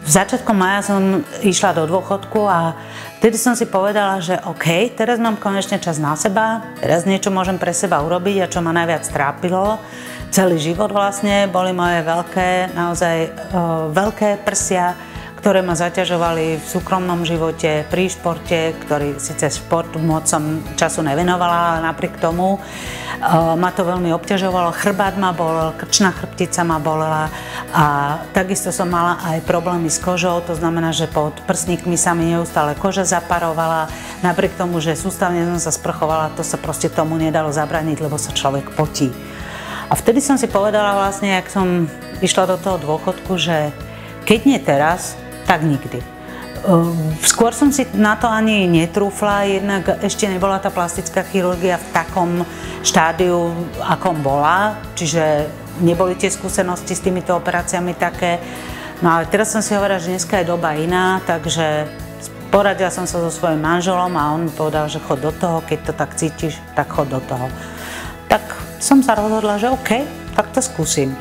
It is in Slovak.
začiatkom mája som išla do dôchodku a vtedy som si povedala, že OK, teraz mám konečne čas na seba, teraz niečo môžem pre seba urobiť a čo ma najviac trápilo, celý život vlastne, boli moje veľké prsia, ktoré ma zaťažovali v súkromnom živote, pri športe, ktorý síce športu moc som času nevenovala, ale napriek tomu ma to veľmi obťažovalo. Chrbát ma bolel, krčná chrbtica ma bolela a takisto som mala aj problémy s kožou, to znamená, že pod prsníkmi sa mi neustále koža zaparovala, napriek tomu, že sústavne som sa sprchovala, to sa proste tomu nedalo zabrániť, lebo sa človek potí. A vtedy som si povedala vlastne, jak som išla do toho dôchodku, že keď nie teraz, tak nikdy. Skôr som si na to ani netrúfla, jednak ešte nebola tá plastická chirurgia v takom štádiu, akom bola, čiže neboli tie skúsenosti s týmito operáciami také. No ale teraz som si hovorila, že dneska je doba iná, takže poradila som sa so svojím manželom a on mi povedal, že chod do toho, keď to tak cítiš, tak chod do toho. Tak som sa rozhodla, že OK, tak to skúsim.